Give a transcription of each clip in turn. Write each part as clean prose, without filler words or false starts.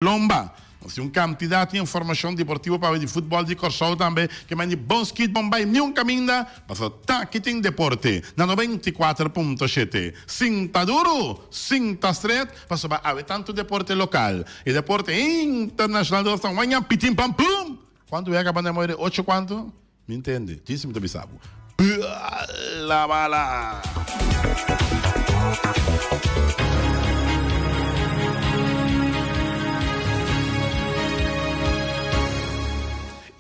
Lomba. Nós temos quantidade de informação deportiva para ver de futebol de Corsol também, que manda bom skate bombay, nenhum caminho, mas tá que tem deporte, na 94.7. Sinta duro, sinta straight, mas vai haver tanto deporte local e deporte internacional, nós estamos amanhã, pitim pam pum. Quando é que a banda morre? 8 quanto? Me entende? Disse muito bisabo. La bala.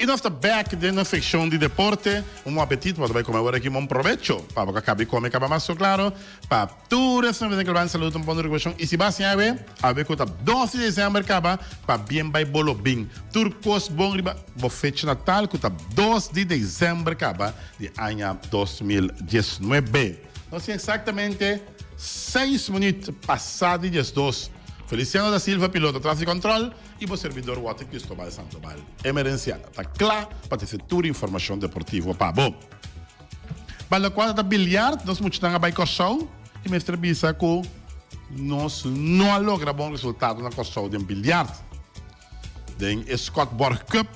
E nós estamos back na secção de deporte. Apetite para comer agora aqui, bom provecho. Para que acabe de comer, acaba mais claro. Para tudo isso, nós vamos fazer saúde, um bom negócio. E se você a ver que o 12 de dezembro acaba, para bem vai bolo bem. Turcos bom riba, bo fecha Natal, que o 12 de dezembro acaba, de ano 2019. Nós temos exatamente 6 minutos passados de 12. Feliciano da Silva, piloto tráfego de controle, e o servidor Water Cristóbal Sandoval. Emergencial. Está claro para ter toda a informação deportiva. Bom. Para a quadra da bilhar, nós muito estamos a Corsol, e mestre Bisa que nós não logra bom resultado na Corsol de bilhar. Na Scott Borg Cup,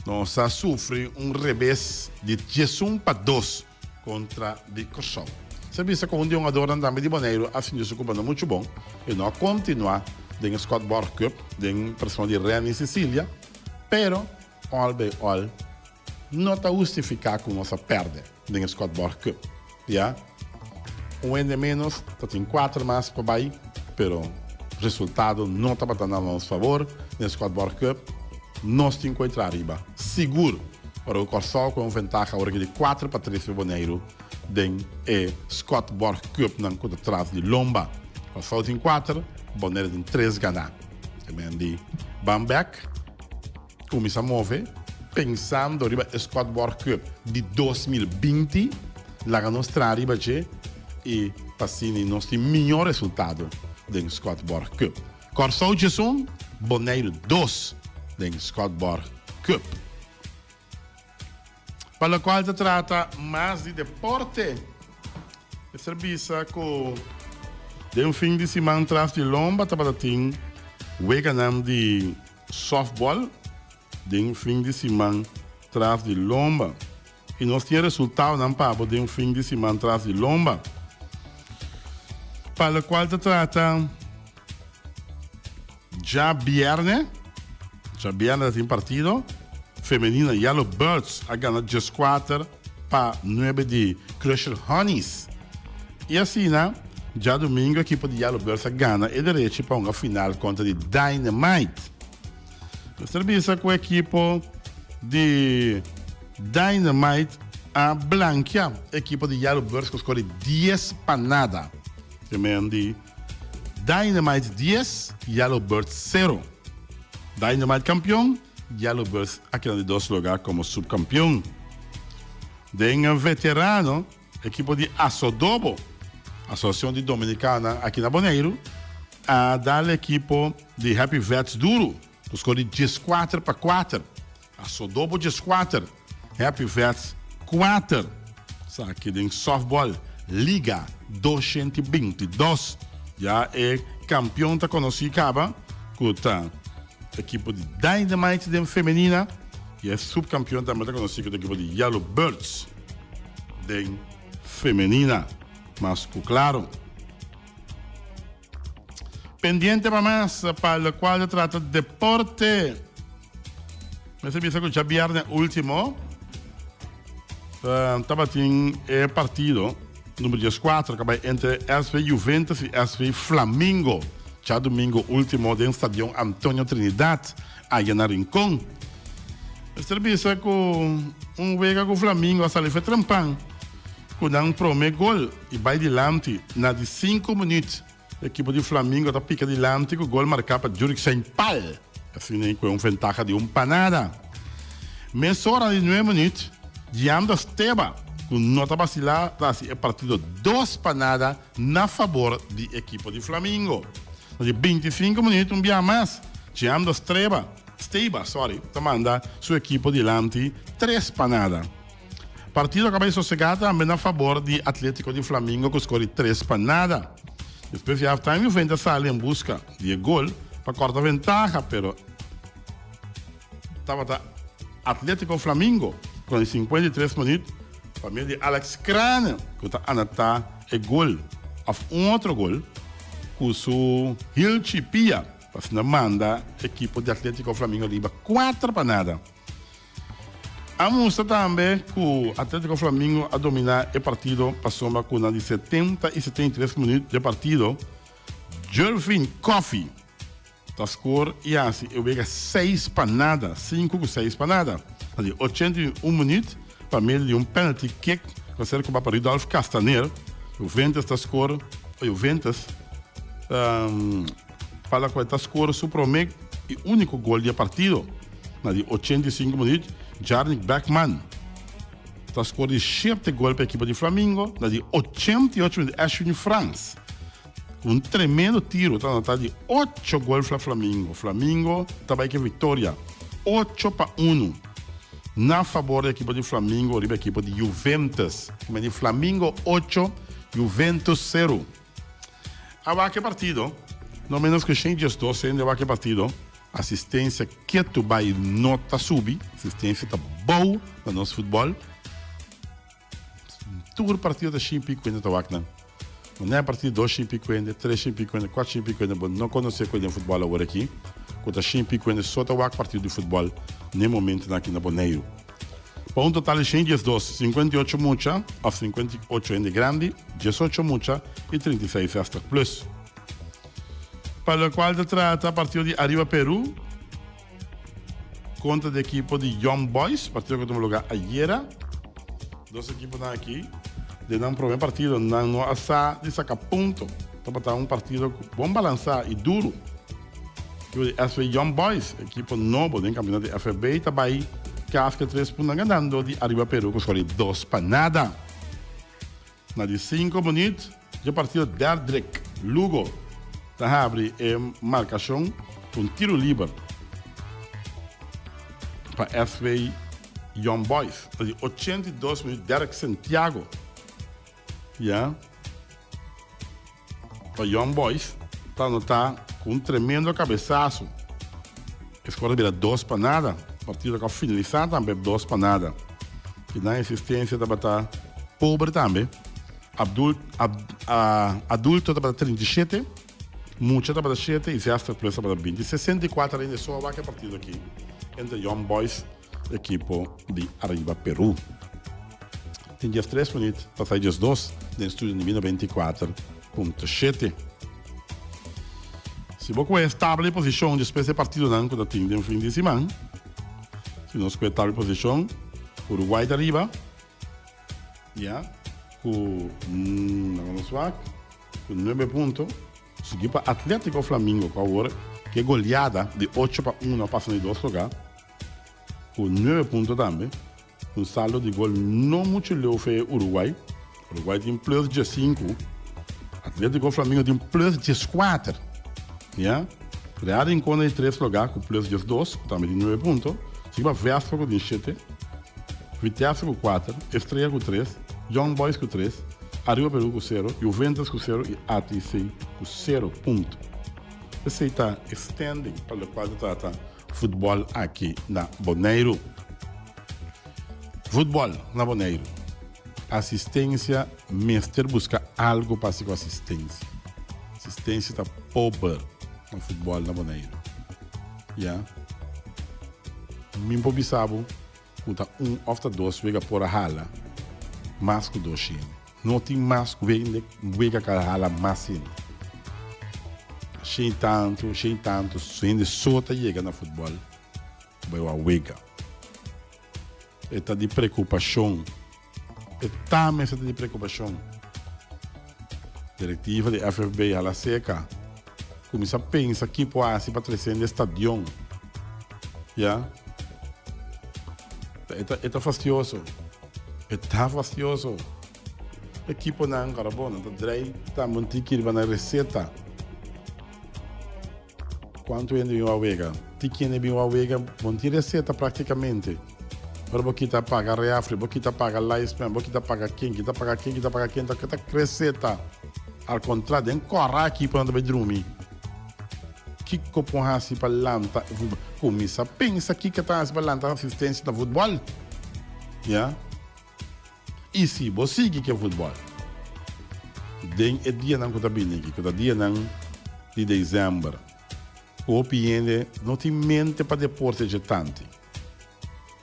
nós sofre revés de 11-2 contra de Corsol. Serviço com um jogador andando de Boneiro, assim de se ocupando muito bom, e não continuar em Scott Borg Cup, em pressão de Rennes e Sicília, pero, all by all, não está justificado com nossa perda em Scott Borg Cup. Yeah? De menos, tem 4 mais para baixo, pero o resultado não está batendo a nosso favor, em Scott Borg Cup, nós temos que entrar arriba, seguro, para o Corsol com vantagem agora de 4-3 para Boneiro, den Scott Borg Cup na conta atrás de Lomba. Corsol tem 4, Boneiro tem 3 ganhar. Também de Bamberg começa a mover, pensando riba Scott Borg Cup de 2020, lá nós arriba e passini nós tem melhor resultado den Scott Borg Cup. Corsol de 1, Boneiro 2 den Scott Borg Cup. Para o qual se trata mais de deporte. O serviço com de fim de semana atrás de Lomba, estava tendo o de softball, de fim de semana atrás de Lomba. E nós tínhamos resultado não papo de fim de semana atrás de Lomba. Para o qual se trata já viernes tem partido. Feminina Yellow Birds a ganhado 4 para 9 de Crusher Honeys. E assim, já domingo a equipe de Yellow Birds a ganha e direito para uma final contra de Dynamite. O serviço com a equipe de Dynamite a blanquear a equipe de Yellow Birds que escolhe 10 para nada. Também de Dynamite 10, Yellow Birds 0. Dynamite campeão, Yellow Birds aqui de 2 lugares como subcampeão. Den veterano, equipe de Asodobo, Associação de Dominicana aqui na Boneiro, a dar a equipe de Happy Vets Duro, que escolhe 14-4. Asodobo 14, Happy Vets 4. Aqui em softball, Liga 222. Já é campeão da conhecida, que equipe de Dynamite de feminina e é subcampeão também conhecido da equipe de Yellow Birds de feminina. Mas claro, pendiente para mais para o qual se trata de deporte. Mas se que já viernes último estava tendo partido número 14 entre SV Juventus e SV Flamengo. Já domingo último do estádio Antônio Trinidad, aí na Rincón. O serviço com vega com o Flamengo, a sala foi trampão. Com um primeiro gol e vai adiante, na de 5 minutos. A equipe do Flamengo está pica adiante, com o gol marcado para Juric Saint-Pal. Assim, com uma vantagem de panada. Mas hora de 9 minutos, Diando Esteba, com nota vacilar, é partido 2 panadas na favor da equipe do Flamengo. De 25 minutos, dia mais, Diando Esteba, manda sua equipe adiante 3 panadas. Partido acaba sossegado também a favor do Atlético de Flamengo, que escolhe 3 panadas. Depois de halftime, o Juventus sai em busca de gol, para cortar ventaja, pero estava Atlético Flamengo com 53 minutos, para mim de Alex Crane, que está anotando o gol, of outro gol, com o Hilchi Pia, para manda a equipe de Atlético Flamengo liba 4-0. A mostra também que o Atlético Flamengo a dominar o partido, passou com de 70 e 73 minutos de partido. Jervin Coffey, tá score e assim, eu vejo 6-0, 5-6-0. 81 minutos, para meio de penalty kick, que serve para Ridolf Castaner. O Juventus tá score, o Juventus, para que tá score o primeiro e único gol de partido. De 85 minutos, Jarnik Beckman. Tá score de 7 gols para a equipe de Flamengo. De 88 minutos, Ashwin France. Um tremendo tiro, tá de 8 gols para Flamengo. Flamengo também que vitória, 8-1 na favor da equipe de Flamengo, riba a equipe de Juventus. Como de Flamengo 8, Juventus 0. Agora que partido, no menos que changes 12, agora que partido, assistência que tu vai nota subir, assistência tá boa no nosso futebol. Todo partido da Chimpi quando tá wagner. Não é a partir de 2 50, 3 50, 4 50, não conhecer coisa de futebol agora aqui. Quando a Chimpi quando só tá wag partido de futebol nem momento aqui na Boneiro. Para um total de 112, 58 mucha, ou 58 em grande, 18 mucha e 36 extra plus. Para o qual se trata a partir de Arriba Peru, contra a equipe de Young Boys, partido que tomou lugar ayer. Duas equipes aqui. De não primeiro partido, não assa de sacar ponto. Então, para um partido bom balançar e duro. As Young Boys, equipe novo do campeonato de FB, também casca 3 pontos ganhando de Arriba Peru, com escolhe 2-0. Na de 5 minutos, o partido Derdrick Lugo está abre marcação com tiro livre para SV Young Boys. Na de 82 minutos, Derek Santiago. Para Young Boys, está com um tremendo cabeçaço. A escola vira 2-0. Partido que finalizar também 2-0. Que na existência da batalha pobre também. Adulto está 37, mucha está 7 e Zestra Plus está 20. 64 ainda só vai que partido aqui entre Young Boys, equipe de Arriba Peru. Tem dias 3 minutos, passar dias 2, no estúdio de 94.7. Se você é estável em posição de espécie de partido não, quando tem no fim de semana, se nós é estável em posição, Uruguai de arriba, com 9 pontos, seguir para Atlético Flamengo, que é goleada de 8-1, passando em 2 lugares, com 9 pontos também. Um saldo de gol não muito low foi Uruguai. Uruguai tem plus de 5. Atlético Flamengo tem plus de 4. Real em conta de 3 lugares com plus de 2, também de 9 pontos. Siga Vespa com 7. Vitesse com 4. Estrela com 3. Young Boys com 3. Arriba Peru com 0. Juventus com 0 e ATC com 0 pontos. Esse está extending para o qual trata futebol aqui na Boneiro. Futebol na Boneiro. Assistência, mestre busca algo para ser com assistência. Assistência está pobre no futebol na Boneiro. Mim pobisabo, kuta ofta 2 vega por a hala, mas com 2 chile. Não tem mais vega que a hala mais sim. Sem tanto, sem de sota chega no futebol, vai a vega. Está de preocupação. Está mesmo de preocupação. Diretiva de FFB, ela seca. Começa a pensar que pode para trazer no estádio. Está fastidioso. Está fastidioso. A equipe não é carbono. Está muito que ir na receita. Quanto ainda vem a vega? Tiquinho vem a vega, vão ter receita praticamente. Agora você está paga reafre, você está paga lifespan, você está paga quem, está paga quem, está receita. Ao contrário, tem que correr aqui para onde vai dormir. Kiko Ponhasi para lanta começa pensa que está para lanta assistência no futebol. Yeah? E se você que é futebol, den é dia não que bem aqui, que dia não de dezembro. O piende não tem mente para deporte de tanto.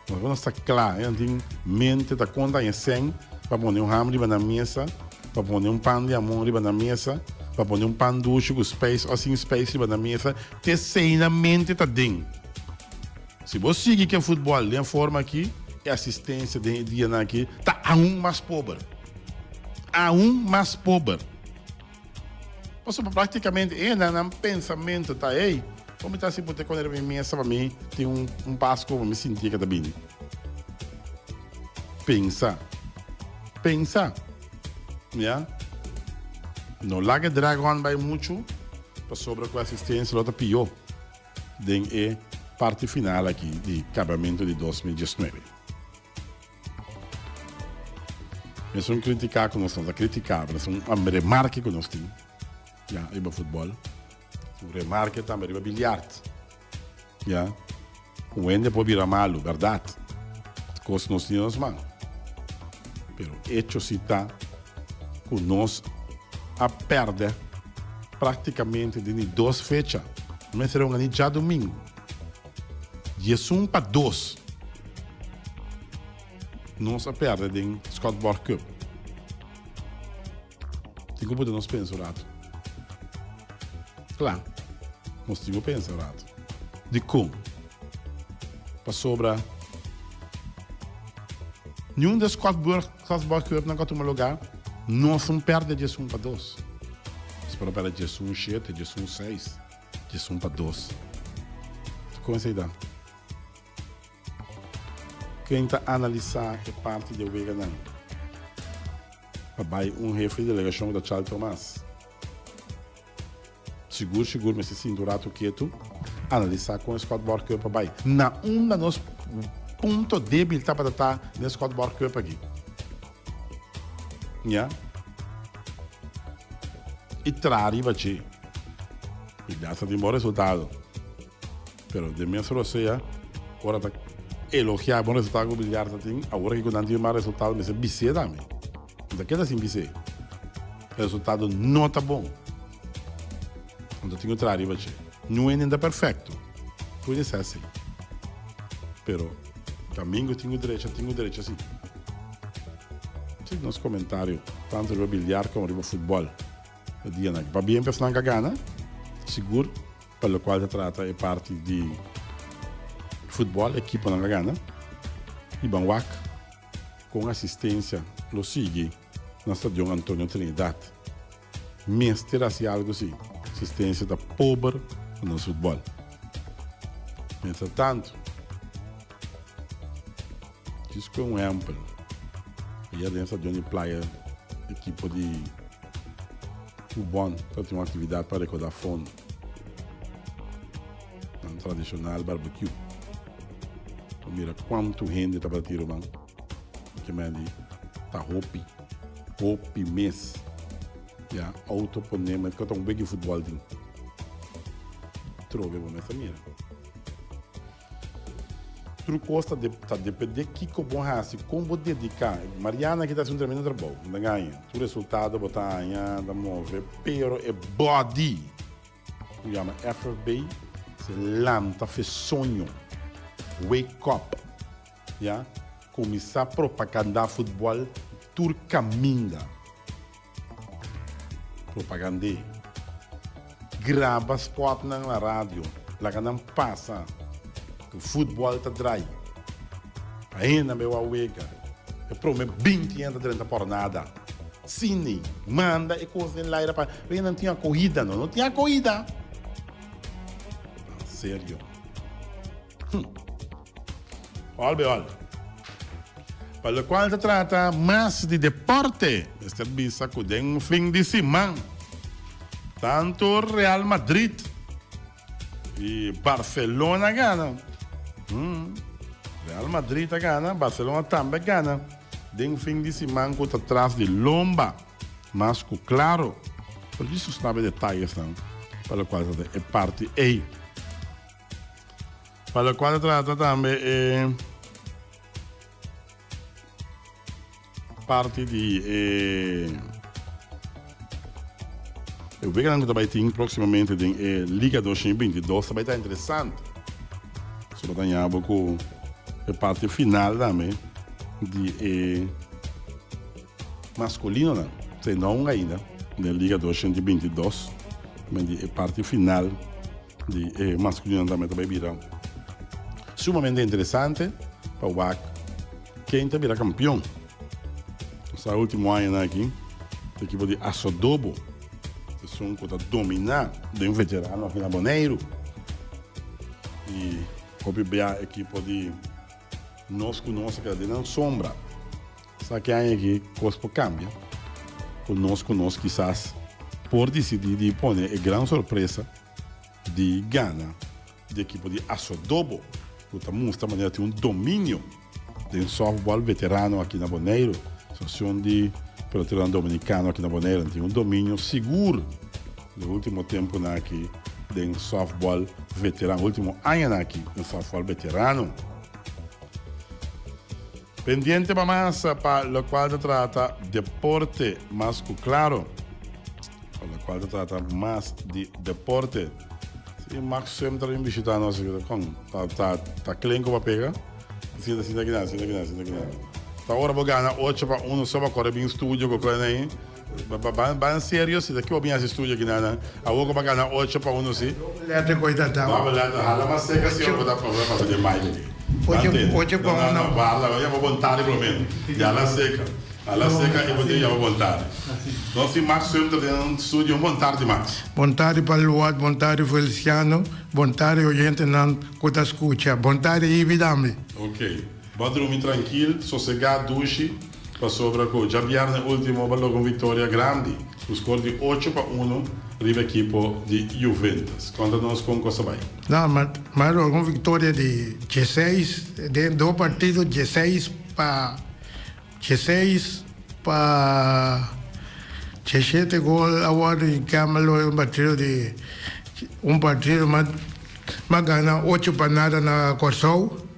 Não está claro, não tem mente da conta em 100 para pôr hambre na mesa, para pôr pão de amor na mesa, para pôr pão doce com space ou sem space na mesa, te sei na mente tá dentro. Se você que é futebol, de forma aqui, a assistência de dia aqui tá mais pobre. Mais pobre. Posso praticamente, no pensamento tá aí, como está se poder quando ele me para mim, tem um passo como me sentir que tá bem. Pensa. Yeah? No laga dragon vai muito, para sobre com a assistência, outra pior. Den é parte final aqui de acabamento de 2019. Nós vamos criticar que nós estamos a criticar, nós vamos a remarque que nós temos. Ja, über futebol. O remarque também über bilhar. Ja. O ende pode virar malo, verdade. Coisas nós temos mãos. Pero hecho se está com nós a perder praticamente de 2 fechas. Mas será já domingo. De 1 para 2. Nós a perder de Scott Borg Cup. Tem como nós pensar, claro, nós temos que pensar de como para sobrar nenhum dos quatro que não tem lugar, nós não perdemos de 1 para 2. Espero para de 1 7, de 1 6, de 1 para 2. Como essa ideia? Quem está analisar é parte do veganão. Vai jefe de delegação da Charles Thomas. Seguro, mas se cinturado quieto, analisar com o Scott Borg Cup vai. Na dos pontos débeis para estar no Scott Borg Cup aqui. Yeah? E trariva ci. E já está de bom resultado. Pero de minha solução, agora está elogiar bom resultado com o bilhar, agora que quando tem mau resultado, mas é bice também. Não queda assim bice. O resultado não está bom. Quando eu tenho trariva ci. Não é ainda perfeito. Pode ser assim. Pero caminho tenho direito assim. Nos comentários, tanto no bilhar como no futebol. Para bem pessoal que ganha, seguro, pelo qual se trata é parte de futebol, equipa não ganha, e Banwak, com assistência, lo sigue no estádio Antônio Trinidad. Mestre assim algo assim, assistência da pobre no futebol. Entretanto, isso é um exemplo. E a dentro de praia, equipe de Ubon, então tem uma atividade para recordar fome. Um tradicional barbecue. Então, mira quanto rende está para tirar, mano. Que me diz, tá roupi mês. Já, autoponema, que eu estou um bem de futebol. Trove, vamos essa mira. Costa está depender de que bom raça, como dedicar. Mariana que está fazendo um tremendo trabalho, não ganha. O resultado botar da mover, pero é body. Se chama FFB, se lanta, fez sonho, wake up, já. Começar a propaganda futebol, tur caminha. Propaganda. Grava spot na rádio, lá que não passa. O futebol está dry. Ainda meu awega. Eu prometo 20 anos dentro por nada. Cine, manda e coisa lá para. Eu não tinha corrida, não tinha corrida. Sério. Olha. Para o qual se trata mais de deporte, este serviço que tem um fim de semana. Tanto Real Madrid e Barcelona ganham. Real Madrid ganha, Barcelona também ganha. Tem fim de semana que está atrás de lomba. Mas, claro, por isso sabe detalhes, não? para o qual é parte A. Para o qual trata também parte de eu vejo que também tem proximamente em Liga 2022 também está interessante. Só para ganhar com a parte final também de masculino, não, se não ainda na Liga 2022, mas a parte final de masculino também vira sumamente interessante para o WAC. Quem vira campeão? Esse último ano aqui, o equipe de Assodobo, que são para dominar de um veterano aqui na Boneiro. E o a equipe de nós conosco que na sombra. Só que aí aqui coisa cambia. Conosco quizás por decidir de pôr a grande surpresa de Ghana, da equipe de Assodobo, que mostra a maneira de um domínio de um softball veterano aqui na Boneiro. Associação de veterano dominicano aqui na Boneiro tem um domínio seguro no último tempo aqui de um softball veterano, último ano aqui de um softball veterano. Pendiente para mais para o qual trata deporte mais claro, para o qual trata mais de deporte. Se Max sempre em visitar nós com tá clenco para pegar, sinta aqui nada. Agora vou ganhar 8-1 só para correr bem estúdio com o aí. Bem sério, se daqui eu vim esse estúdio aqui nada. Agora vou ganhar 8-1 sim. Lete coisa tá. Vamos lá, hala mas seca se eu vou dar problema para fazer mais aqui. 8-1 não. Vale, eu vou vontade pelo menos. Já lá seca. Ela seca e vou ter já vontade. Então se Max sempre tem um estúdio vontade de Max. Vontade para Luad, vontade Feliciano, vontade a gente não cuta escuta, vontade e vidame. Ok. Pode dormir tranquilo, sossegado, duche, para sobra com. Já vieram no último balão com vitória grande. O score de 8-1, riva equipe de Juventus. Conta-nos com coisa bem. Não, mas uma vitória de 16, de 2 partidos, 16 para 17 gols agora em Camelo, um partido, mas ganha 8 para nada na Corsol.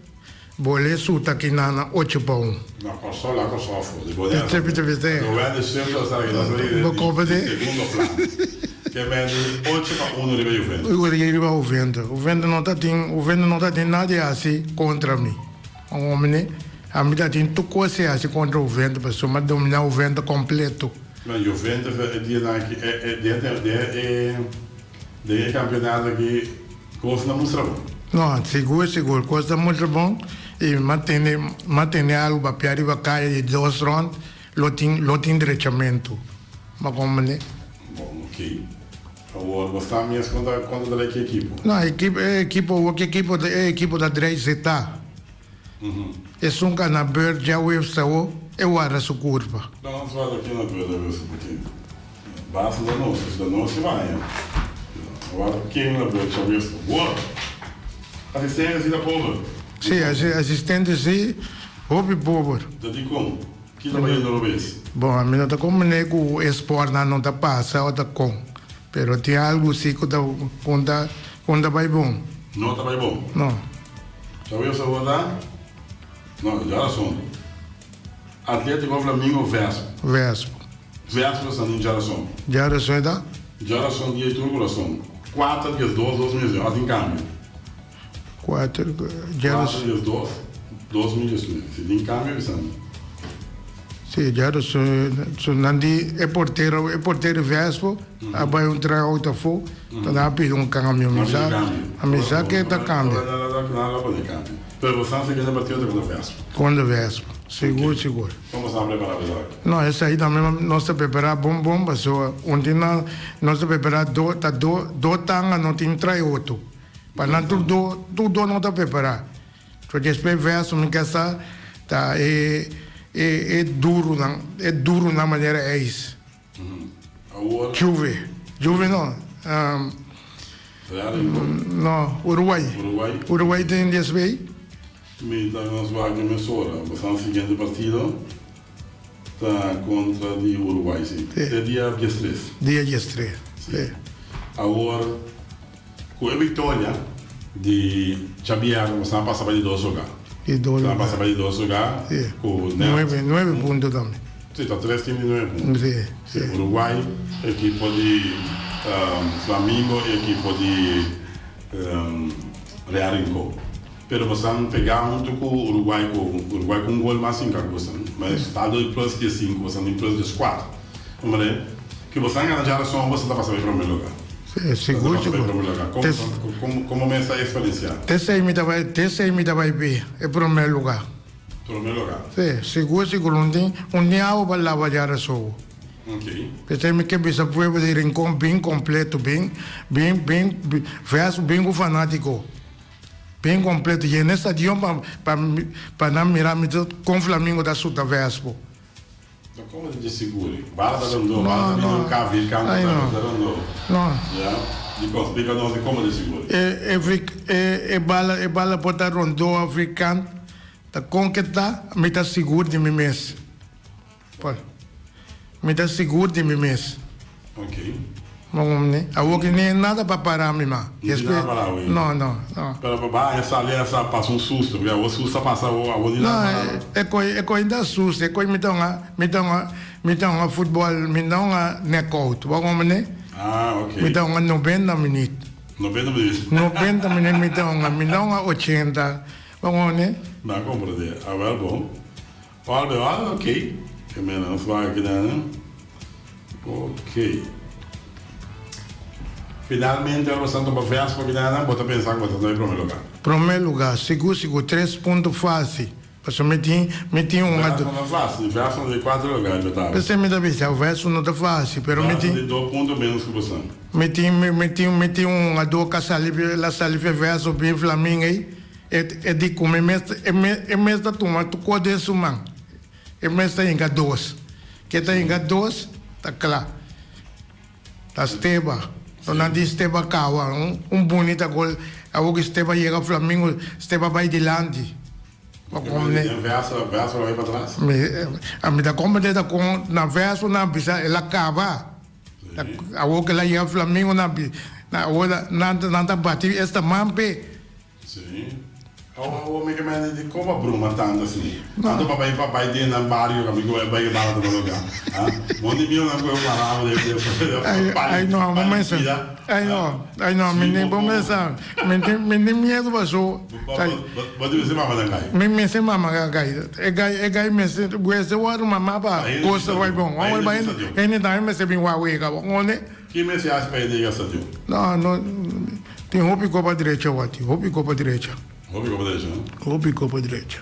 Boleh suta kinana 8-1. Na Corsol, la Corsol fu. Dove è sempre stare segundo plano. Che è 8-1 riva Juventus. O Juventus não está nada assim contra mim. O homem, a mim está tendo tudo coisa assim contra o Juventus, para só dominar o Juventus completo. Mas o Juventus é campeonato que coisa não mostra bom. Não, seguro, coisa muito bom. E mantém algo para piar para cair de 2 rounds, lo tem direitamento. Mas como é? Bom, ok. Agora, você está mesmo contra da equipe? Não, a equipe da 3 está. É só um canabur, já o eu eu era sua curva. Não, você vai aqui na beira, porque basta da nossa vai. Agora, quem na beira, já viu? Boa! Assistência da povo. Sim, assistente sim, hobby pobre. De como? Que trabalho não vês? Bom, a mim não está como nego o esporte não está passa, está com. Pero tem algo sim que conta vai bom. Não está vai bom? Não. Já viu essa rodada? Não, já são. Atlético Flamengo Vespo. Vespo são em geração. Geração é da? Geração de turculação. 4 dias 2 meses, ó, tem câmbio. 4 dias 2 meses, se tem câmbio, sabe? Sim, geração, nandi é porteiro Vespo, abai trabalho outra fo, tá pedindo um câmbio, a mesa que tá câmbio. Pero você não fica na partida quando Vespo. Seguro. Como está preparado agora? Não, essa aí também nós estamos preparados bom, mas ontem nós estamos preparados do tanga, não tem trai outro. Para não tudo não está preparado. Porque esse verso me quer tá é duro na maneira é isso. Juve não. Não, Uruguai tem desse bem. Nós vamos começar o seguinte partido está contra o Uruguai, sim. É dia 13. Dia 13. Agora, com a vitória de Xavier, você não passa para de 2 jogar. De 2 Você passa para de 2 jogar. Com 9 pontos também. Sim, está 3 times de 9 pontos. Sim. Uruguai, equipe de Flamengo e equipe de Real Inco. Pero você não pegar muito com o Uruguai com um gol mais 5, mas está do plus de 5, você tem plus de 4. Vamos que você não ganha já só você está passando para o primeiro lugar. É seguro. Como é essa experiência? Terceiro me vai ver, é primeiro lugar. Primeiro lugar. Sim, seguro, não tem água para lavar já só. Ok. Pensei que bisa pueblo de rincón bem completo, bem fanático. Bem completo. E nesse estadião para não mirar com o Flamengo da Suta Vespo. Então, como de seguro? Bala da Rondô, bala da Rondô, Cavi, Campo da Rondô. Não. Explica nós como de seguro. Bala para Rondô africano, tá conquistar, me tá seguro de mim mesmo. Me tá seguro de mim mesmo. Ok. Não que nem nada para parar me má. Não. Para essa ali passa um susto, porque o susto passa a não, é coisa susto, é coisa me dá um futebol, me dá um knockout, vamos né? Ok. Me dá 90 minutos. 90 minutos. 90 minutos me dá 80, vamos né? Não compreendo. Agora bom. Olha, ok. Que menos vai aqui né? Ok. Finalmente, eu estou para festa, porque não vou pensar que você está em primeiro lugar. Primeiro lugar, seguro, 3 pontos fácil. Porque me tinha um... Verso não é fácil, verso de 4 lugares, eu estava. Você me dá vista, o verso não está fácil, mas me tinha... de 2 pontos menos que você. Me tinha um dor com a saliva verso bem Flamengo aí, é de comer, é mesmo da turma, tu pode isso, mano. É mesmo da inga 2. Que da inga 2, tá claro. Tá esteba. Não diz Esteba Kawa, bonito gol. A o Esteba chega ao Flamengo, Esteba vai de lande. Verso vai para trás? A me dá como na verso, ela acaba. A o que ela chega ao Flamengo, não tá batido, esta mampe. Sim. O homem que me diz como a bruma tanto assim. Tanto papai de na barrio, amigo, vai para o lugar. Onde viu na coisa parava de Ai não, vamos pensar. Ai não, menino, vamos pensar. Menino medo passou. Pode dizer mamãe da gai. Me se mamãe gai. É gai me se você o outro mamá para coisa vai bom. Vamos vai ele dá me se bem Huawei cá. Onde? Que me se acha para ele essa tio? Não. Tem roupa copa direita o outro. Roupa copa direita. Roupa copa direita.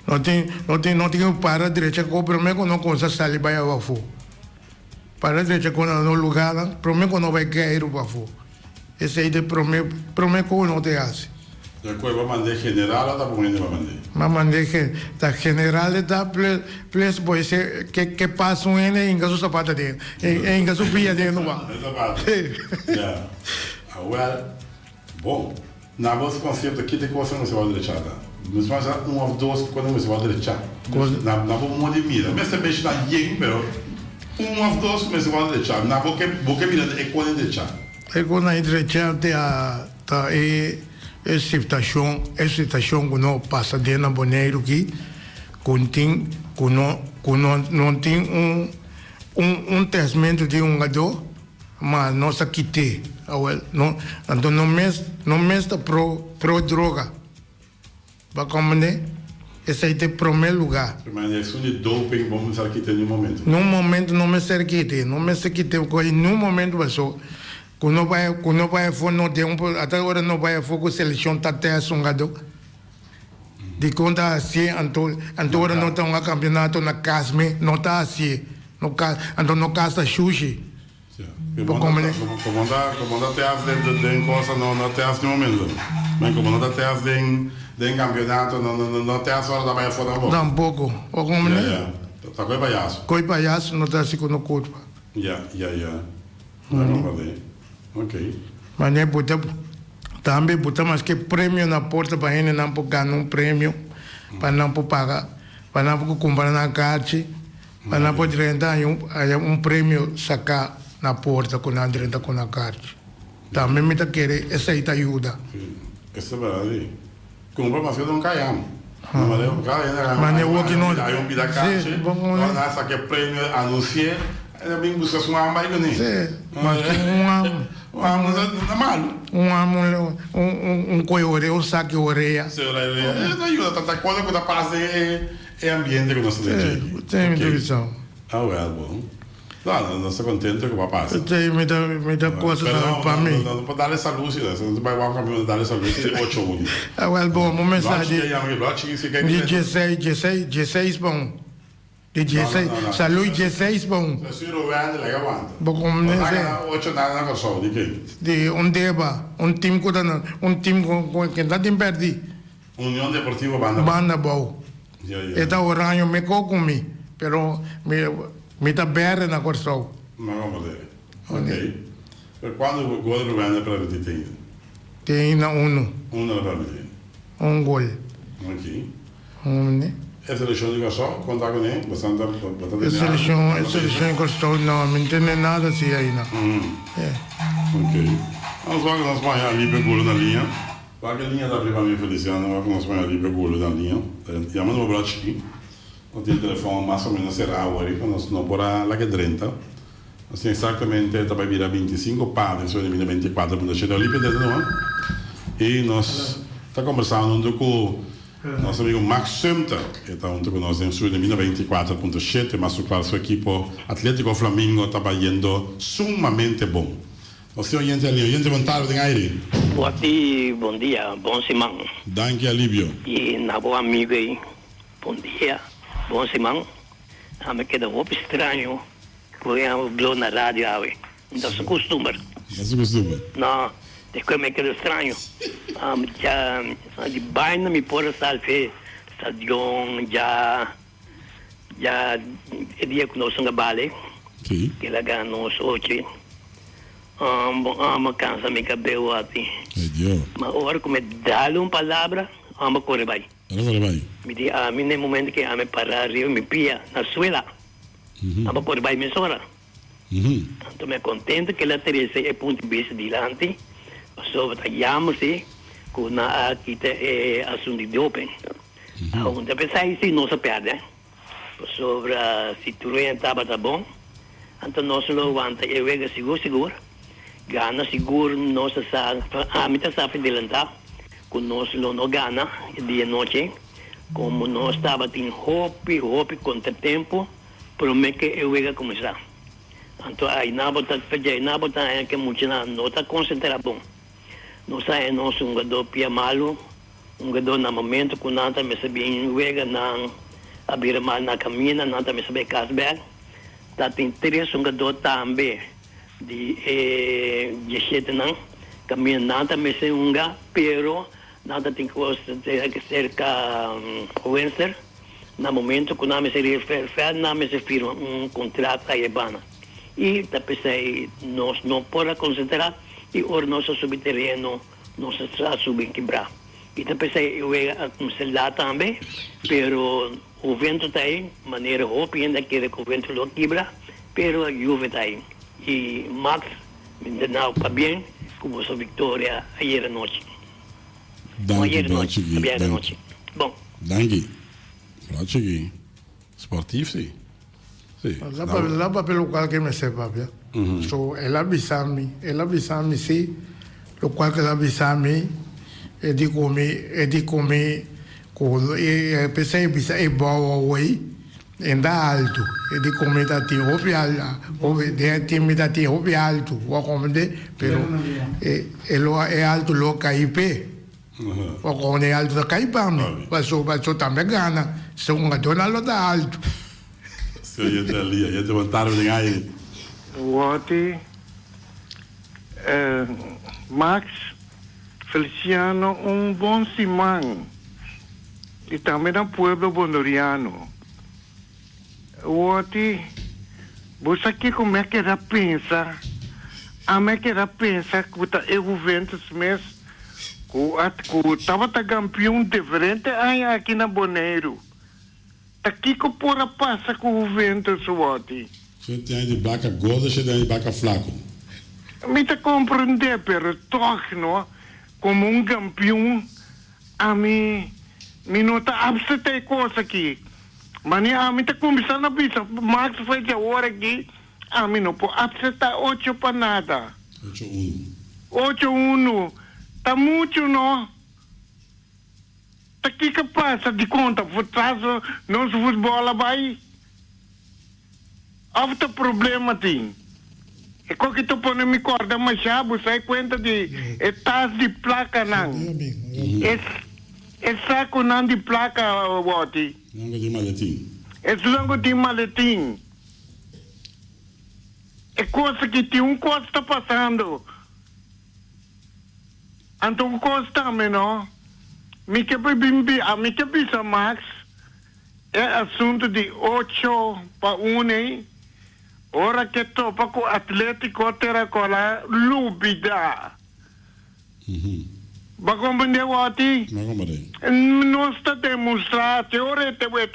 Não tem para direita com prometo não consegue sair vai ao fogo. Para direita com no lugar, prometo não vai cair o bafo. Esse aí de prometo não te hace. Depois vai mandar general ou tá bom vai mandar? Mas mandei da general da plus boy que passa um em caso sapato dele, em caso pia dele não vai. Yeah. Well, bom. Na vossa conceito aqui tem coisa não se vai deixar. Mas mais ou 2 quando não se vai deixar. Na boa de mira, mas também está bem, pero 2 mas se vai deixar. Na boca mira é quando deixar. É quando a deixar tá essa estação que não passa dentro do boneiro aqui, não tem um testamento de um gador, mas não se quite. Então não está pro droga. Para compreender? Esse aí é o primeiro lugar. Mas é só de doping, vamos estar aqui no momento. No momento não me cerquite, porque no momento passou. Quando vai for não tem até agora não vai for com seleção tá até sungado. De conta assim, agora não tem um campeonato na Casme, não tá assim, não casa sushi. Comanda te hace de cosa no te hace no momento. Mas comanda te hace de campeonato não te hace hora da vai fora boa. Tampouco. O como né? Tá coi palhaço. Coi palhaço não tá assim com no corpo. Não pode. Ok. Mas nem também botamos que prêmio na porta para ele não ganhar um prêmio, para não pagar, para não comprar na caixa, para não poder entrar um prêmio sacar na porta com a direita com a carte. Também me querer essa ajuda. Essa é verdade. Compra mas eu não caiamo. Mas eu vou que não. Aí um pida caixa. Quando essa que prêmio anuncia, é bem buscar uma amba aí nem. Sim. Mas um coiore, um saque orelha. Isso ajuda tanta coisa que passa é ambiente que nós temos. Tem televisão. Ah, bom. Não estou contente com o papai. Tem muita coisa para mim. Não pode dar essa luz, não vai o caminho dar essa luz de 8 horas. Ah, bom, uma mensagem de 16 bom. De 16, saúde 16 bom. Bom, como nem sei. 8 nada na só, de quem? De um time com quem está em perdi. União Deportiva Banda. Banda bom. Eta oranho me comi, pero me tá bere na corção. Mas vamos ver. Ok. Per quando o gol do Banda para ti tem? Tem na uno. Para ti. Um gol. Ok. Né? A seleção de Gassó, conta com ele, bastante. A seleção gostou, não entende nada assim aí, não. Ok. Vamos lá que nós vamos ali para o golo na linha. Vai que a linha da prima minha Feliciana, vai que nós vamos ali para o golo na linha. Chamando o meu braço aqui. Nós temos telefone mais ou menos será agora, nós não por lá que 30. Nós temos exatamente, vai virar 25 padres, sobre 24, para chegar ali para dentro, não? E nós estamos conversando com nosso amigo Max Sumter, que está junto conosco em Sul de 24.7, mas claro, seu equipo Atlético Flamengo está indo sumamente bom. O senhor oyente ali, oyente bom tarde, aire. Bom dia, bom semana. Danke, Alívio. E na boa amigo aí, bom dia, bom semana. Me queda um pouco estranho, porque eu vou na rádio, não se costuma. Não se costuma? Não. Depois me queda estranho. Já de baina me pôr salve, stadion já é dia que nós somos bale. Sim. Que lá ganhamos 8. Ama cansa me cabelo assim. Mas agora como dá-lhe uma palavra, ama corre vai. Corre vai. Me diz a mim no momento que ame parar eu me pia na suela. Ama corre vai me sora. Então me contente que ela Teresa é ponto de vista dilante. Sobre trabalhamos-se com a kita assunto de open. Onde pensar isso não se perde. Sobre a situação estava tá bom. Então nós não aguenta eu vega seguro. Gana seguro nós a mita sabe delantar. Com nós não gana dia noite. Como nós estava tem hope contra tempo. Promete que eu vega começar. Então aí na bota que muito não está concentrado bom. Nós é nosso jogador pia malo, jogador no momento que não está me sabendo vega não abrir mal na caminha, não está me sabendo casbel. Tá tem 3 jogador também de 17 não, caminha não está me sabendo pero nada tem que ser vencer. No momento que não me se refere, não me se firma contrato aí bana. E tá pensei nós não pode concentrar e o nosso subterrâneo nós está subindo quebrar. E tá pensei eu ia começar lá também, pero o vento está aí, maneira hope ainda que o vento não quebra, pero a chuva está aí. E Max me deu para bem com a sua vitória ayer à noite. Ayer à noite. Bom. Danke. Pratique. Sportivo, sim. Lá para pelo qual que me sepa, so ela avisame sim, lo qual que ela avisame é de comer com pensei bisa é bom aí ainda alto é de comer da tem roupa alta de time da tem roupa alto o comende pero é alto lo caipe o comende é alto da caipa me passou também gana se um dona lo da alto. Je te montaram em aire. Max Feliciano, bom semana. E também no pueblo bondoriano. Você aqui como é que era pensar? A me que era pensar que o Juventus mesmo que estava campeão diferente aqui na Boneiro. Aqui que porra passa com o vento, Suoti? Você tem de placa gorda, você tem de placa flaco. Me te compreender, pero toch, no? Como um campeão, a mim não está abstente coisa aqui. Mas a mim está começando a pensar, Max foi de hora aqui, a mim não pode abstentar 8 para nada. 8-1. 8-1. Tá muito, não? Tá que passa de conta, por trás nosso futebol vai. Há problema, tem. É como que tu põe me corda, mas já você conta de etas de placa, não. É saco não de placa, Wati. Não de maletim. É só de maletim. É coisa que tem coisa está passando. Então, coisa também, não? Me que bisa, Max, é assunto de 8 para 1, hein? Ora que topa com o Atlético Terracola, lúbida. Vai compreender, Wati? Não compreendo. Nós está demonstrando, teoreticamente,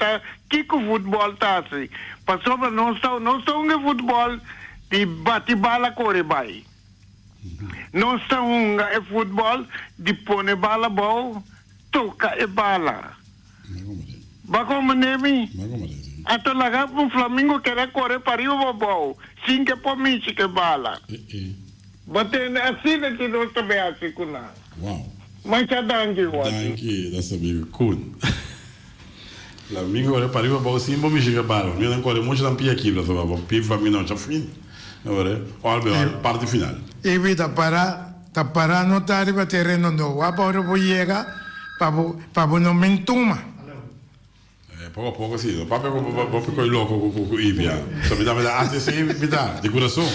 que o futebol está assim. Passou para nós estamos um futebol de bate-bala corre vai. Nós estamos um futebol de pôr bala boa, toca e bala. Não compreendo. Vai compreender? Não compreendo. Até lá o Flamengo quer correr para o bobo, sim que por mim que bala. Mas assim que nós também assim com nós. Wow. Mas já danke, Wati. Danke, das ist mir cool. Flamengo ora para o sim bom me chega bala. Eu não corre muito na pia aqui, para o piva me não já fim. Agora, olha, parte final. E vida para não tá arriba terreno no, para o chega para não mentuma. Poco a poco sì, proprio con il loco con Ivia. Mi dà anche se mi dà di coração.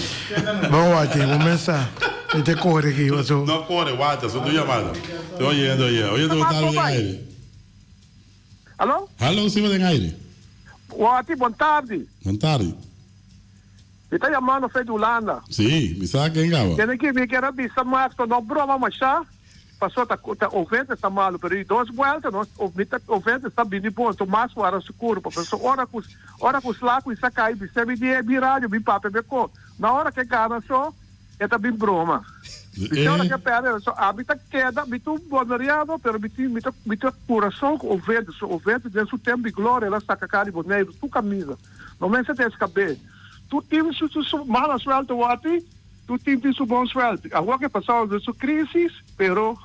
Bom, Wati, começa. E te corre aqui, você. Não corre, guarda, sou do chamado. Tô oyendo aí. Oyendo o tal de aire. Alô? Alô, sim, tem aire. Wati, boa tarde. Boa tarde. Você está chamando o de Holanda? Sim, me sabe quem gava. Tem aqui, me quer abrir, mas não broma, mas já. Passou, tá ouvinte, está malo, pero em 2 voltas, nós ouvinte está bem de bom, então mais para seguro, para pessoa, hora que os lacos isso cai, você me diz, rádio, me papo, me co. Na hora que gana só, é também broma. Na hora que perde, só habita queda, me tu bonariado, pero me tu coração com ouvinte, dentro do tempo de glória, ela está cacari boneiro, tu camisa, não me se te escape. Tu tens su mala suerte, Wati, tu tens su bom suerte. Agora que passou dessa crise, pero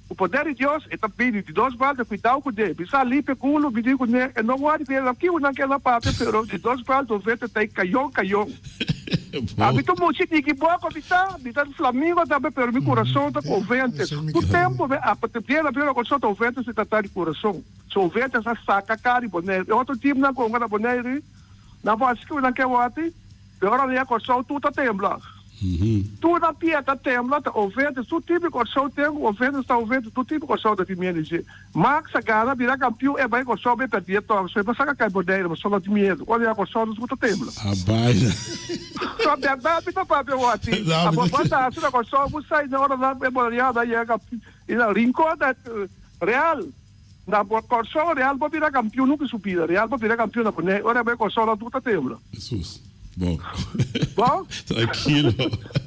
o poder de Deus é também de 2 voltas, cuidado com ele. Bisa ali, pegulo, me digo, não vai ver aqui, naquela parte, pero de 2 voltas, o vento tem caião. Habito muito de que boa, bisa do Flamengo também, pero meu coração está com o vento. O tempo, a partir da primeira coisa, o vento se trata de coração. Se o vento se saca, cara, boneiro. Outro time na conga, boneiro, na voz que naquele Wati, pero a coração, tudo tembla. Tu na pia tá temblando, tá ouvindo, tu tipo corção tem, ouvindo, está ouvindo, tu tipo corção da time NG. Max a gana, virar campeão, é bem corção, bem perdido, então, você vai sacar cai bodeira, mas só não tem medo. Olha a corção, não escuta tembla. A baila. Só a verdade, tá para ver o assim. A boa se na corção, você sai na hora da memoriada, aí é campeão, e na rincón da Real. Na corção, Real vai virar campeão, nunca subida, Real vai virar campeão na boneira, olha bem corção, não escuta tembla. Jesus. Bom. Bom? Tranquilo.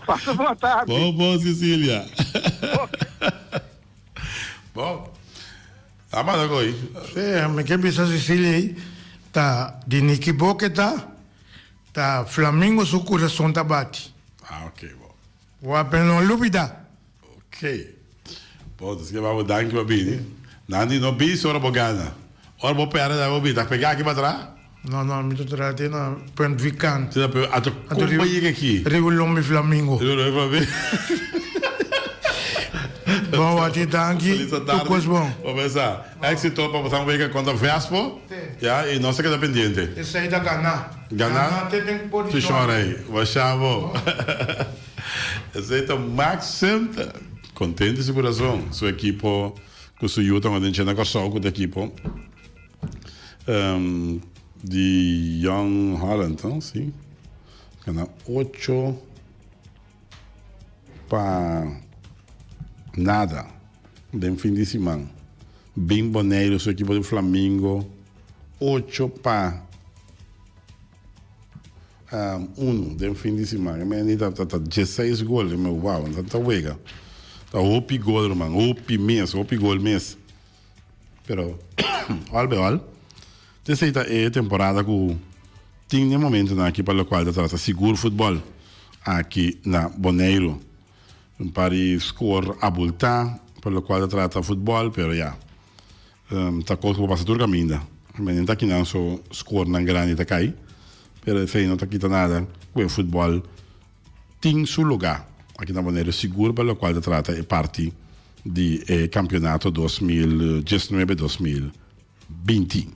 Faça boa tarde. Bom, Cecília. Bom. Amado agora. Sim, me quer pensar Cecília aí, tá de Niquiboque tá Flamengo seu coração tá bate. Ok, bom. O apenas dúvida. Ok. Bom, diz que vamos dar aqui para mim. Nandi não bis ora bogana. Ora vou pegar da vou tá pegar aqui para trás. Não, me tô tratando na ponto vicante. Você tá a companhia aqui. Regulome Flamengo. Bom, aqui tá aqui. Tudo bom. Vamos pensar. Éxito para passar week contra Vespo. Já, e não se queda pendiente. Esse aí da Gana. Gana? Tem que pôr tu chora aí. Vai chamo. Esse aí tá Maxim. Contente de coração. Sua equipe, com sua Utah, onde a gente anda com a equipe. De Young Holland, então, sim. Gana 8 para nada. De fim de semana. Bem boneiro, sua equipe do Flamengo. 8 para 1 de fim de semana. Mas tá 16 gols, meu uau, então tá wega. Tá 8 gols, irmão, 8 gols mês. Pero, olha, essa é a temporada que tem um momento aqui para o qual trata seguro futebol aqui na Boneiro. Um pari score abultar para o qual trata futebol, pero já. Tá coisa que passa tudo caminho. Mas não tá aqui não só score na grande tá cai. Pero sei não tá aqui nada. O futebol tem seu lugar aqui na Boneiro seguro para o qual trata é parte do campeonato 2019-2020.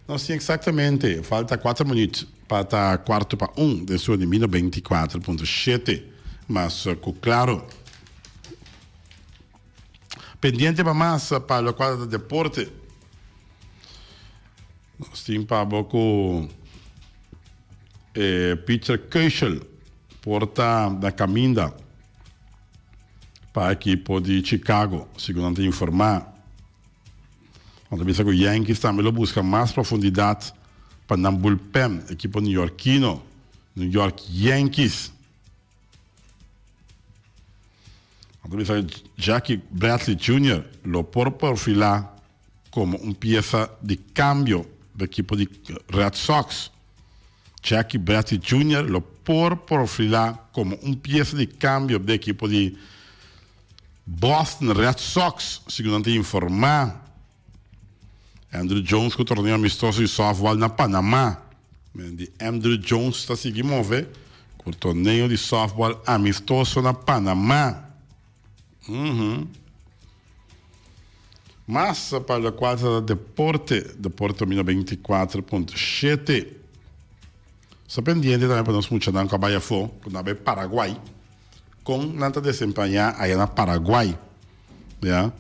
Nós temos exatamente, falta 4 minutos para estar quarto para 1 de sua de 24.7, mas claro, pendiente para mais para o quadro de deporte, nós temos para pouco Peter Köchel, porta da caminda para a equipe de Chicago, segundo informar. Quando pensa que o Yankees também busca mais profundidade para não bullpen, equipe newyorkino, New York Yankees. Quando pensa que Jackie Bradley Jr. lo por perfilar como peça de cambio da equipe de Red Sox. Jackie Bradley Jr. lo por perfilar como peça de cambio da equipe de Boston Red Sox, segundo informar. Andrew Jones que o torneio amistoso de softball na Panamá. Andrew Jones está seguindo mover com o torneio de softball amistoso na Panamá. Mas para o quadro de deporte 24.7. Só pendiente também para nós funcionar com a Bahia Fo, com a Paraguai, com nanta desempenhar aí na Paraguai. Yeah?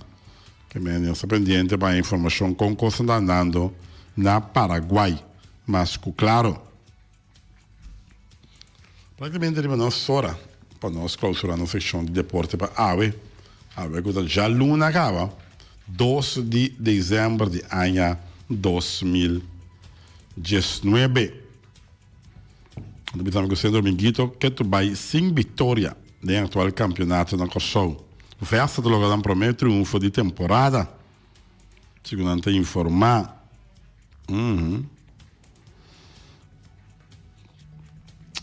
Que me está pendiente para a informação com o que está andando na Paraguai. Mas, claro, praticamente ele nós hora para nós clausurar a seção de deporte para AWE. AWE que já luna acaba 2 de dezembro de ano 2019. Estamos com o dominguito que tu vai sem vitória no atual campeonato na Kosovo. Festa do lugar para o triunfo de temporada. Segundo a informar.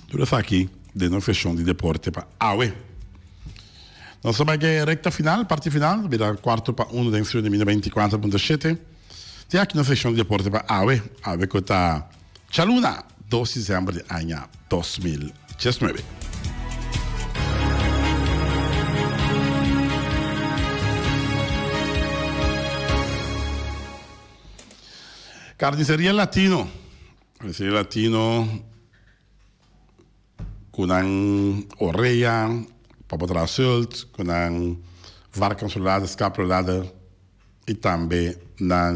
Tudo isso aqui, de novo fechão de deporte para AWE. Nós vamos aqui recta final, parte final, vira quarto para 1 dentro de 24.7. Tem aqui no fechão de deporte para AWE. AWE que está Chaluna, 2 de dezembro de ano 2019. Carnicería Latino con una orella, para sult, con una varkansolada, escaprolada e também una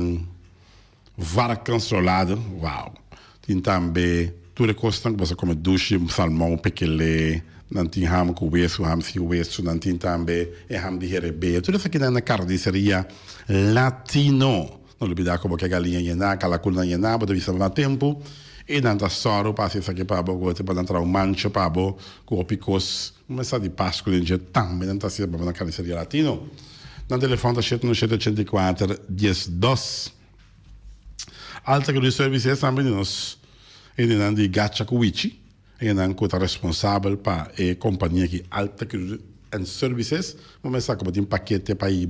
varkansolada. Wow! Tem também tudo que você pode comer duche, salmão, pequele, não tem ham com osso, ham sem osso, não tem também ham de herebe. Tudo isso aqui na carnicería Latino. Não olvidar como que a galinha llena, aquela coluna llena, para visar no tempo. E não está só, passa isso aqui para você, para entrar um mancho para você, com o picos, começar de Páscoa, em dia também, não está sendo para na carniceria Latino. No telefone está 784-12. Alta que o serviço é também nós, e não de Gacha Kuichi, e não que está responsável para a companhia que Alta que em serviços, começar com um paquete para ir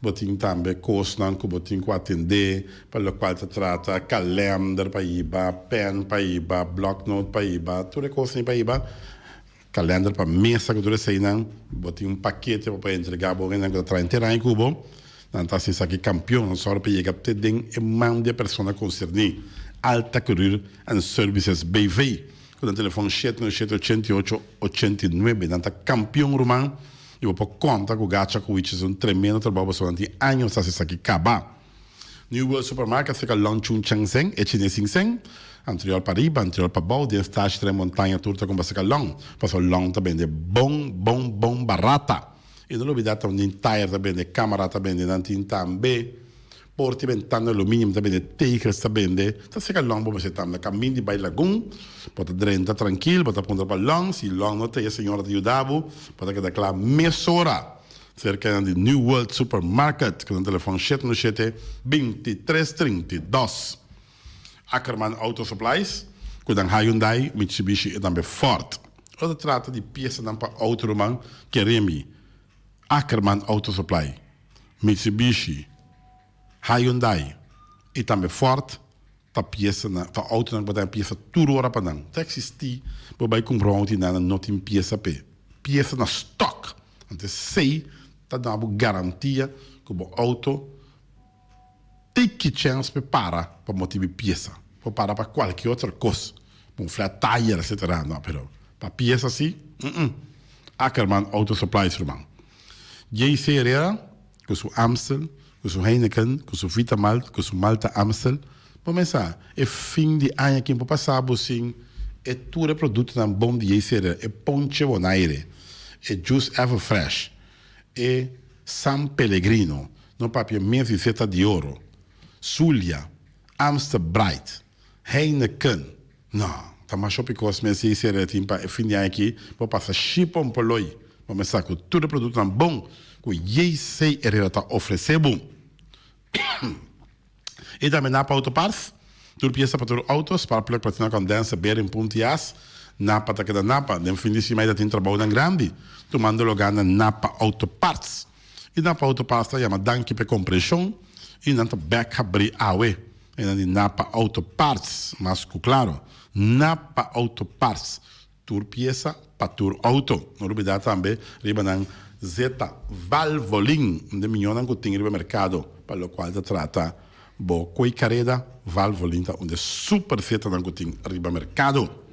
botin também cosnan que botin com atender para o qual se trata calendar para iba pen para iba block note para iba tudo coisa para iba calendar para mesa que tudo sei não botin paquete para entregar para alguém que está inteira em cubo não tá se aqui campeão só para chegar até den mão de pessoa concernida Alta Curir and Services BV com o telefone 787-88-89 não tá campeão romano. Eu vou contar com o Gacha Kuichi, um tremendo trabalho durante anos, está se aqui acabar. New World Supermarket fica Lonchun Changseng, e Chinesing anterior para Riba, anterior para Bau, de estágio de montanha turta com bastante long. Passou long também de bom barata. E não olvidar também de tire também de câmara também de nantin também porti ventana alumínio também de tigres também de tá seca long você tá na caminho de Bay Lagoon pode drenta tranquilo pode apontar para long se long não tem a senhora de Udabo pode que daquela mesora cerca de New World Supermarket com o telefone 797-2332 Ackerman Auto Supplies com Hyundai, Mitsubishi e também Ford. Quando trata de peças para auto romano, queremos Ackerman Auto Supply, Mitsubishi, Hyundai e também Ford, ta peça na ta auto não pode peça tudo hora para não. Tá existir, vai comprar um auto não tem peça p. Peça na stock. Então sei tá dando garantia que o auto tem que chance para motivo peça. Para qualquer outra coisa. Um flat tire, etc. Não, pero para peça assim, Ackerman Auto Supplies, irmão. JC Herrera, com seu Amstel, com seu Heineken, com seu Vitamalt, com seu Malta Amstel. Vamos pensar, é fim de ano que eu passar, assim, é tudo produto na bom de JC Herrera, é Ponche Bonaire, é Juice Everfresh, é San Pellegrino, no papel Mesiceta de Ouro, Zulia, Amstel Bright, Heineken. Não, tá mais shopping cost, mas JC Herrera tem para fim de ano aqui, vou passar chip um poloi. Vamos pensar que todo produto é bom, que o JC Herrera está oferecendo. E também na Autoparts, tudo peça para todos autos, para a platina condensa, beira em pontias, Napa tá que da Napa, no fim de semana tem trabalho na grande, tomando lugar na Napa Autoparts. E Napa Autoparts tá chama Danke per Compression, e não tá back abrir awe. E na Napa Autoparts, mas claro, Napa Autoparts, tudo peça para todo auto. Não olvidar também, riba na Zeta Valvoline, de milhões que tem no mercado, para o qual se trata bo coi careda Valvoline, onde super Zeta que tem no mercado.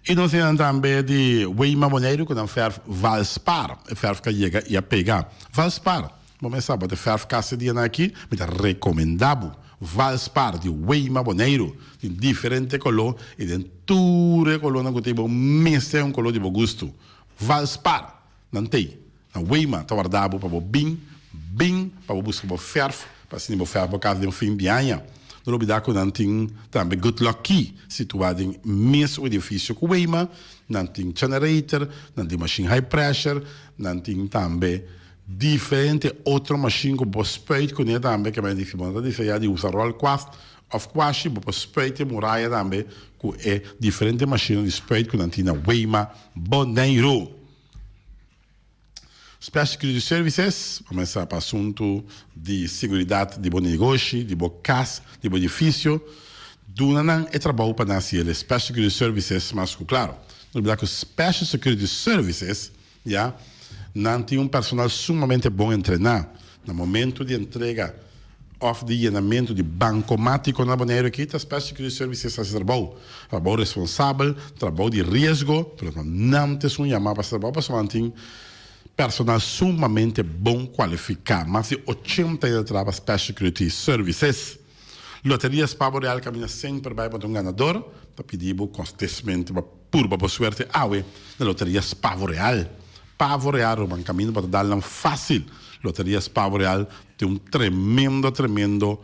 E nós temos também de Weima Moneiro, que não ferve Valspar, ferve que chega e a pegar. Valspar, vamos saber, de ferve que se dia aqui, mas é recomendado. Valspar de Weima Moneiro, tem diferente color, e tem tudo color que tem bom, mas é color de bom gosto. Valspar, não tem. Na Weima, está guardado para o bem, para buscar o ferve, para se não ferve por causa de fim de ano. Não olvidar que não tem também Good Luck Key, situado em mesmo edifício que o Weima, não tem generator, não tem machine high pressure, não tem também diferente outra machine que você pode conhecer também, que é diferente, de usar roll quast, of quashi, você pode muralha também, que é diferente machine de spade que não tem na Weima Boneiro. Special Security Services, começar para o assunto de segurança de bom negócio, de bom casa, de bom edifício. Dunanan é trabalho para nascer Special Security Services, mas claro, não lembrar que Special Security Services, já, não tem personal sumamente bom a treinar. No momento de entrega de llenamento de bancomático na Bonaire aqui, a Special Security Services faz trabalho responsável, trabalho de risco, não tem um chamado para trabalho, para manter personal sumamente bom qualificado, mais de 80 anos de trabalho Special Security Services. Loterias Pavo Real caminha sempre para um ganador, para pedir constantemente por suerte na Loterias Pavo Real. Pavo Real é um caminho para dar um fácil. Loterias Pavo Real tem um tremendo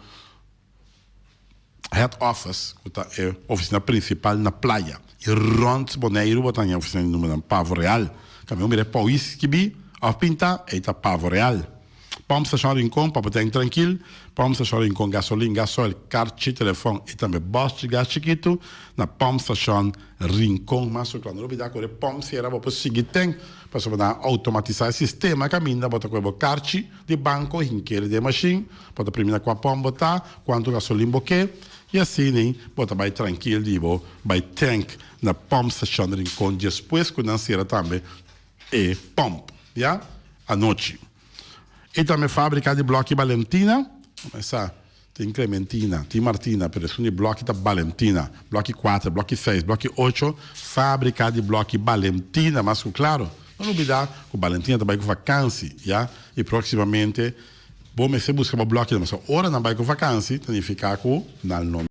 head office, que é a oficina principal na praia. E Rond Boneiro tem a oficina número Pavo Real. Caminho mire para o Iskibi, a pinta, e está Pavo Real. Pom Station Rincon, para poder tranquilo. Pom Station Rincon, gasolina, gasoil, cartão, telefone e também bosta de gás chiquito. Na Pom Station Rincon, mas claro, não olvidar que Pom se era para seguir tem, para poder automatizar o sistema, caminho, para com o cartão de banco, rinqueira de machine, para primeiro com a Pom botar, quanto gasolina boque, e assim, né, para vai tranquilo, digo, vai tank na Pom Station Rincon, depois que não será também e pomp, já? À noite. E também fábrica de bloco Valentina, começar, tem Clementina, tem Martina, per de bloco da Valentina, bloco 4, bloco 6, bloco 8, fábrica de bloco Valentina, mas claro, não olvidar que o Valentina também com vacância, já? E proximamente, vamos buscar o bloco, mas ora não vai com vacância, significa que não